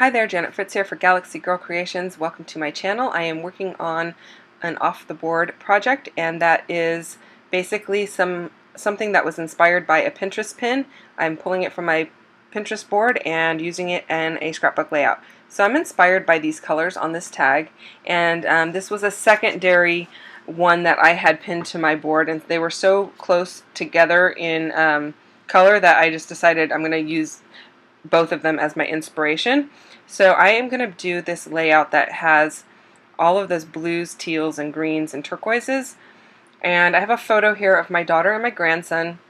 Hi there, Janet Fritz here for Galaxy Girl Creations. Welcome to my channel. I am working on an off-the-board project, and that is basically something that was inspired by a Pinterest pin. I'm pulling it from my Pinterest board and using it in a scrapbook layout. So I'm inspired by these colors on this tag, and this was a secondary one that I had pinned to my board, and they were so close together in color that I just decided I'm going to use both of them as my inspiration. So I am going to do this layout that has all of those blues, teals, and greens and turquoises. And I have a photo here of my daughter and my grandson,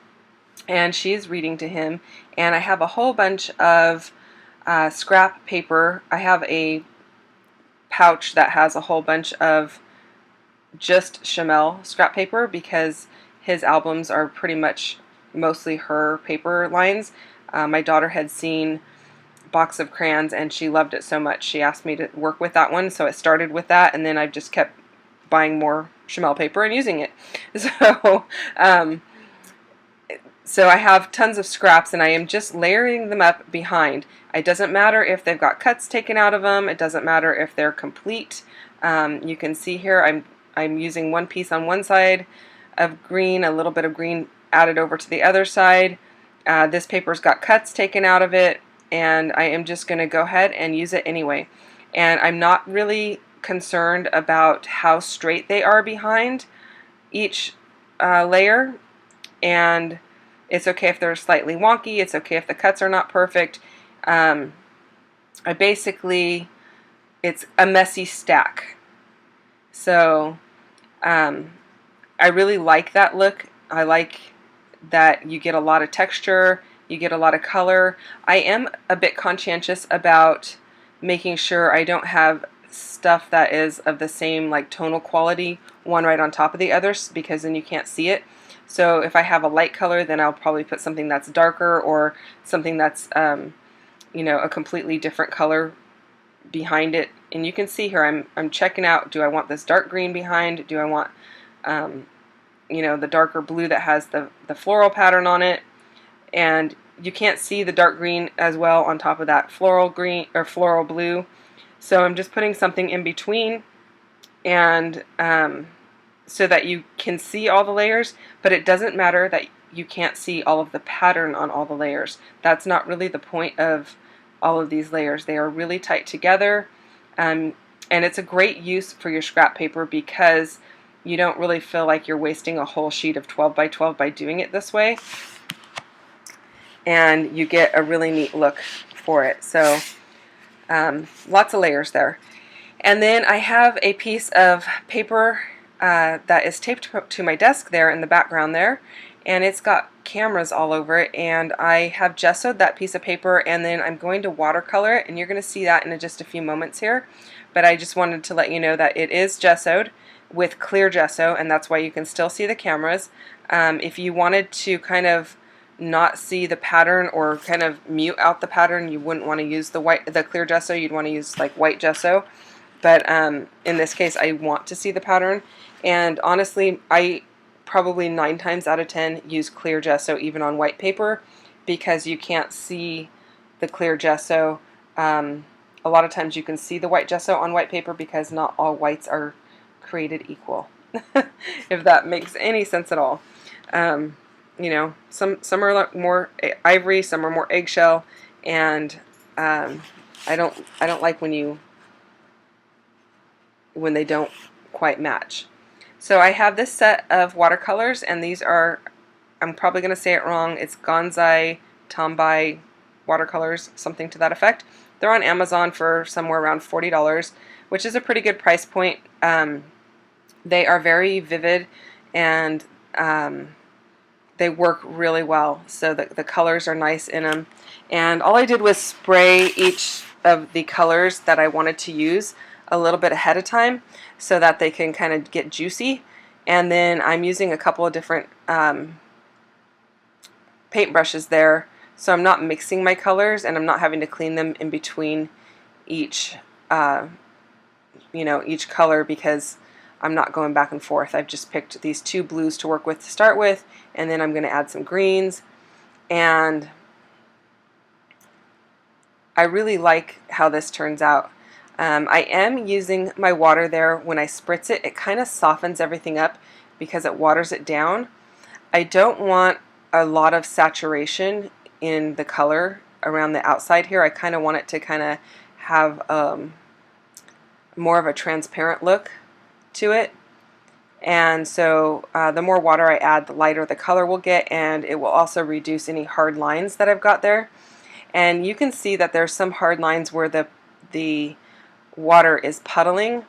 and she's reading to him. And I have a whole bunch of scrap paper. I have a pouch that has a whole bunch of just Chamel scrap paper because his albums are pretty much mostly her paper lines. My daughter had seen Box of Crayons and she loved it so much she asked me to work with that one, so it started with that, and then I just kept buying more Chamel paper and using it. So I have tons of scraps and I am just layering them up behind. It doesn't matter if they've got cuts taken out of them, it doesn't matter if they're complete. You can see here I'm using one piece on one side of green, a little bit of green added over to the other side. This paper's got cuts taken out of it, and I am just going to go ahead and use it anyway. And I'm not really concerned about how straight they are behind each layer, and it's okay if they're slightly wonky, it's okay if the cuts are not perfect. It's a messy stack. So I really like that look. I like that you get a lot of texture, you get a lot of color. I am a bit conscientious about making sure I don't have stuff that is of the same like tonal quality, one right on top of the others, because then you can't see it. So if I have a light color, then I'll probably put something that's darker or something that's you know, a completely different color behind it. And you can see here I'm checking out, do I want this dark green behind? Do I want you know, the darker blue that has the floral pattern on it? And you can't see the dark green as well on top of that floral green or floral blue. So I'm just putting something in between, and so that you can see all the layers, but it doesn't matter that you can't see all of the pattern on all the layers. That's not really the point of all of these layers. They are really tight together, and it's a great use for your scrap paper because you don't really feel like you're wasting a whole sheet of 12 by 12 by doing it this way, and you get a really neat look for it. So lots of layers there. And then I have a piece of paper that is taped to my desk there in the background there, and it's got cameras all over it, and I have gessoed that piece of paper, and then I'm going to watercolor it, and you're going to see that in just a few moments here. But I just wanted to let you know that it is gessoed with clear gesso, and that's why you can still see the cameras. If you wanted to kind of not see the pattern or kind of mute out the pattern, you wouldn't want to use the clear gesso. You'd want to use like white gesso. But in this case, I want to see the pattern, and honestly, I probably 9 times out of 10 use clear gesso even on white paper because you can't see the clear gesso. A lot of times you can see the white gesso on white paper because not all whites are created equal, if that makes any sense at all. You know, some are more ivory, some are more eggshell, and I don't like when they don't quite match. So I have this set of watercolors, and these are, I'm probably going to say it wrong, it's Gonzai Tombai watercolors, something to that effect. They're on Amazon for somewhere around $40, which is a pretty good price point. They are very vivid, and they work really well, so the colors are nice in them. And all I did was spray each of the colors that I wanted to use a little bit ahead of time so that they can kind of get juicy. And then I'm using a couple of different paintbrushes there, so I'm not mixing my colors and I'm not having to clean them in between each you know, each color, because I'm not going back and forth. I've just picked these 2 blues to work with to start with, and then I'm going to add some greens, and I really like how this turns out. I am using my water there. When I spritz it, it kind of softens everything up because it waters it down. I don't want a lot of saturation in the color around the outside here. I kind of want it to kind of have more of a transparent look to it. And so the more water I add, the lighter the color will get, and it will also reduce any hard lines that I've got there. And you can see that there's some hard lines where the water is puddling,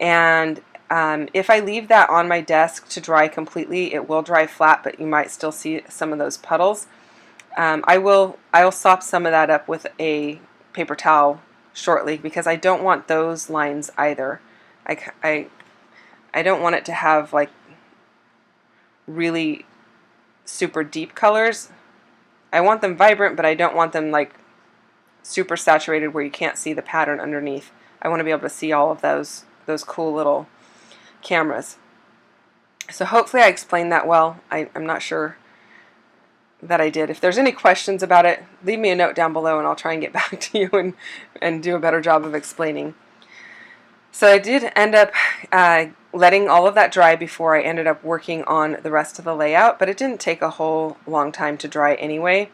and if I leave that on my desk to dry completely, it will dry flat, but you might still see some of those puddles. I'll sop some of that up with a paper towel shortly, because I don't want those lines either. I don't want it to have like really super deep colors. I want them vibrant, but I don't want them like super saturated where you can't see the pattern underneath. I want to be able to see all of those cool little cameras. So hopefully I explained that well. I'm not sure that I did. If there's any questions about it, leave me a note down below and I'll try and get back to you and do a better job of explaining. So I did end up letting all of that dry before I ended up working on the rest of the layout, but it didn't take a whole long time to dry anyway.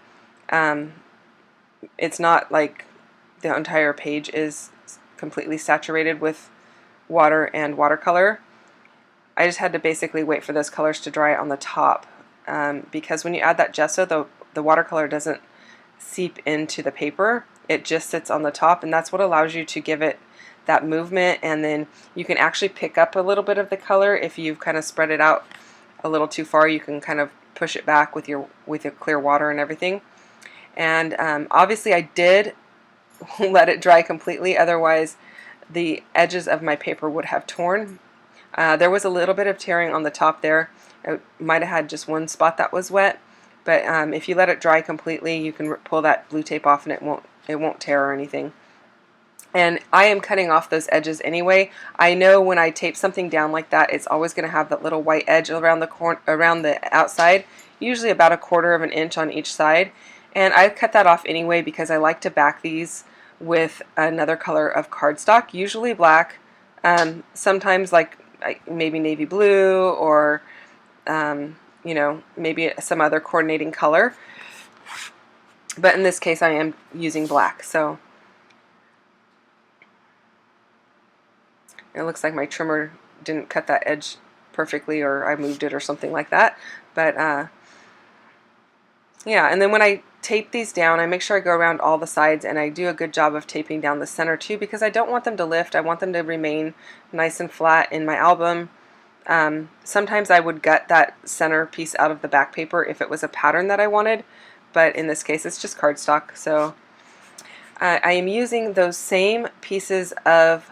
It's not like the entire page is completely saturated with water and watercolor. I just had to basically wait for those colors to dry on the top, because when you add that gesso, the watercolor doesn't seep into the paper. It just sits on the top, and that's what allows you to give it that movement, and then you can actually pick up a little bit of the color. If you've kind of spread it out a little too far, you can kind of push it back with your clear water and everything. And obviously I did let it dry completely, otherwise the edges of my paper would have torn. There was a little bit of tearing on the top there. It might have had just one spot that was wet, but if you let it dry completely, you can pull that blue tape off and it won't tear or anything. And I am cutting off those edges anyway. I know when I tape something down like that, it's always going to have that little white edge around the outside, usually about 1/4 of an inch on each side. And I cut that off anyway because I like to back these with another color of cardstock, usually black, sometimes like maybe navy blue, or you know, maybe some other coordinating color. But in this case I am using black. So it looks like my trimmer didn't cut that edge perfectly, or I moved it or something like that. But yeah, and then when I tape these down, I make sure I go around all the sides, and I do a good job of taping down the center too, because I don't want them to lift. I want them to remain nice and flat in my album. Sometimes I would gut that center piece out of the back paper if it was a pattern that I wanted, but in this case it's just cardstock. So I am using those same pieces of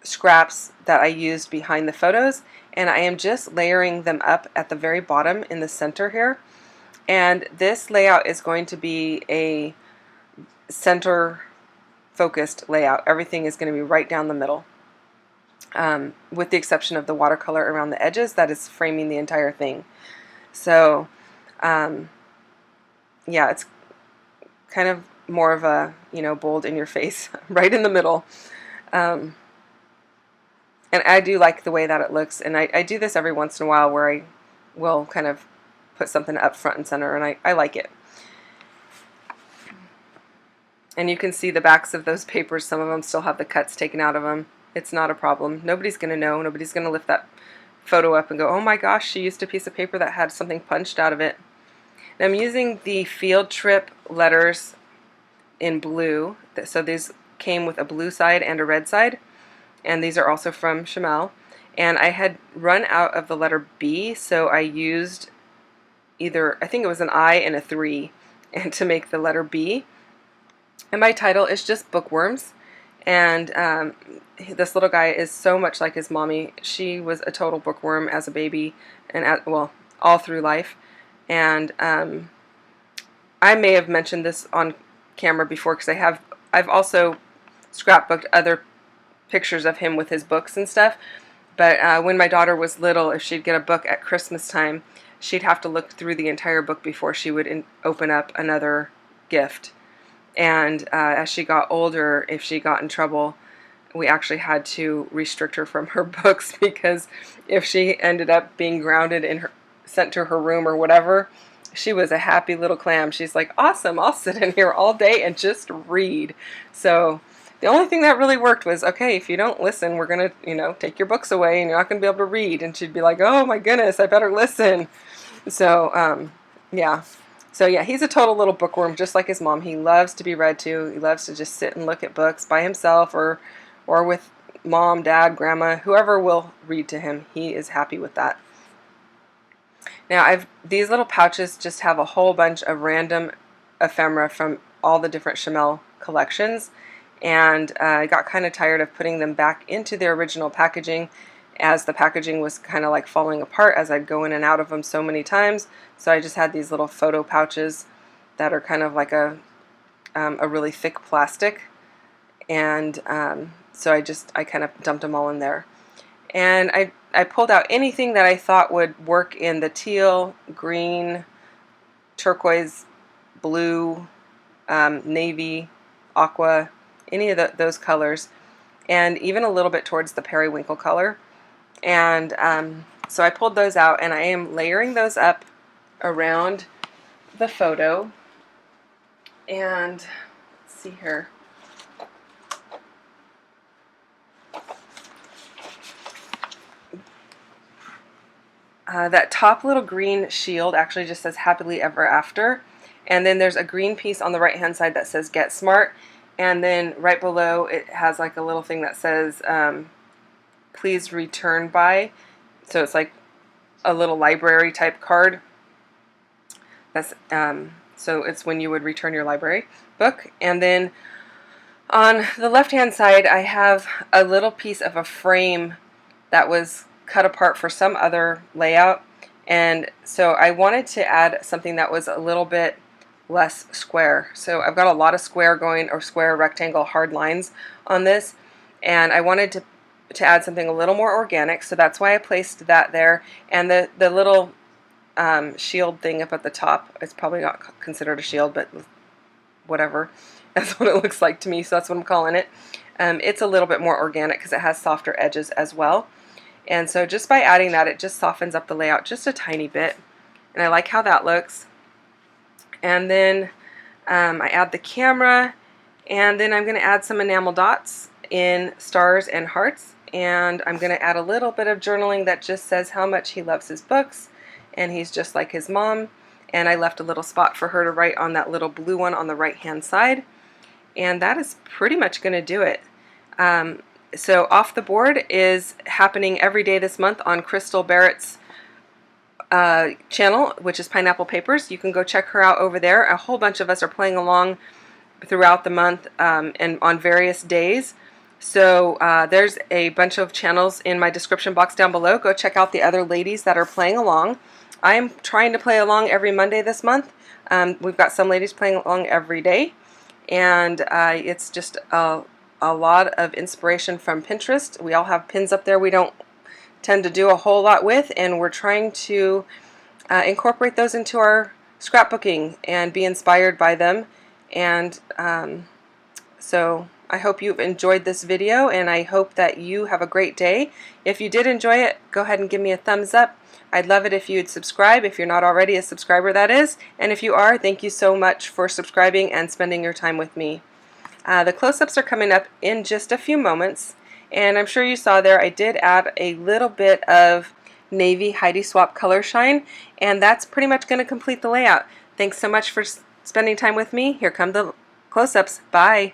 scraps that I used behind the photos, and I am just layering them up at the very bottom in the center here. And this layout is going to be a center focused layout. Everything is going to be right down the middle, with the exception of the watercolor around the edges that is framing the entire thing. So yeah, it's kind of more of a, you know, bold in your face right in the middle. And I do like the way that it looks, and I do this every once in a while where I will kind of put something up front and center, and I like it. And you can see the backs of those papers. Some of them still have the cuts taken out of them. It's not a problem. Nobody's going to know. Nobody's going to lift that photo up and go, oh my gosh, she used a piece of paper that had something punched out of it. And I'm using the field trip letters in blue. So these came with a blue side and a red side. And these are also from Chamel. And I had run out of the letter B, so I used either, I think it was an I and a 3, and to make the letter B. And my title is just Bookworms. And this little guy is so much like his mommy. She was a total bookworm as a baby, and well, all through life. And I may have mentioned this on camera before, because I've also scrapbooked other pictures of him with his books and stuff. But when my daughter was little, if she'd get a book at Christmas time, she'd have to look through the entire book before she would open up another gift. And as she got older, if she got in trouble, we actually had to restrict her from her books, because if she ended up being grounded in her, sent to her room or whatever, she was a happy little clam. She's like, awesome, I'll sit in here all day and just read. So the only thing that really worked was, okay, if you don't listen, we're going to, take your books away and you're not going to be able to read. And she'd be like, oh my goodness, I better listen. So, yeah. So yeah, he's a total little bookworm, just like his mom. He loves to be read to. He loves to just sit and look at books by himself, or with mom, dad, grandma, whoever will read to him. He is happy with that. Now, these little pouches just have a whole bunch of random ephemera from all the different Chamel collections, and I got kind of tired of putting them back into their original packaging, as the packaging was kind of like falling apart as I'd go in and out of them so many times. So I just had these little photo pouches that are kind of like a really thick plastic, and so I kind of dumped them all in there. And I pulled out anything that I thought would work in the teal, green, turquoise, blue, navy, aqua, any of those colors, and even a little bit towards the periwinkle color. And so I pulled those out, and I am layering those up around the photo. And let's see here. That top little green shield actually just says happily ever after, and then there's a green piece on the right hand side that says get smart, and then right below it has like a little thing that says please return by. So it's like a little library type card. That's so it's when you would return your library book. And then on the left hand side I have a little piece of a frame that was cut apart for some other layout, and so I wanted to add something that was a little bit less square. So I've got a lot of square rectangle hard lines on this, and I wanted to add something a little more organic, so that's why I placed that there. And the little shield thing up at the top, it's probably not considered a shield, but whatever, that's what it looks like to me, so that's what I'm calling it. It's a little bit more organic because it has softer edges as well. And so just by adding that, it just softens up the layout just a tiny bit. And I like how that looks. And then I add the camera, and then I'm going to add some enamel dots in stars and hearts. And I'm going to add a little bit of journaling that just says how much he loves his books, and he's just like his mom. And I left a little spot for her to write on that little blue one on the right hand side. And that is pretty much going to do it. So Off the Board is happening every day this month on Crystal Barrett's channel, which is Pineapple Papers. You can go check her out over there. A whole bunch of us are playing along throughout the month and on various days. So there's a bunch of channels in my description box down below. Go check out the other ladies that are playing along. I am trying to play along every Monday this month. We've got some ladies playing along every day, and it's just a lot of inspiration from Pinterest. We all have pins up there we don't tend to do a whole lot with, and we're trying to incorporate those into our scrapbooking and be inspired by them. And so I hope you've enjoyed this video, and I hope that you have a great day. If you did enjoy it, go ahead and give me a thumbs up. I'd love it if you'd subscribe, if you're not already a subscriber, that is. And if you are, thank you so much for subscribing and spending your time with me. The close-ups are coming up in just a few moments, and I'm sure you saw there I did add a little bit of navy Heidi Swapp color shine, and that's pretty much going to complete the layout. Thanks so much for spending time with me. Here come the close-ups. Bye.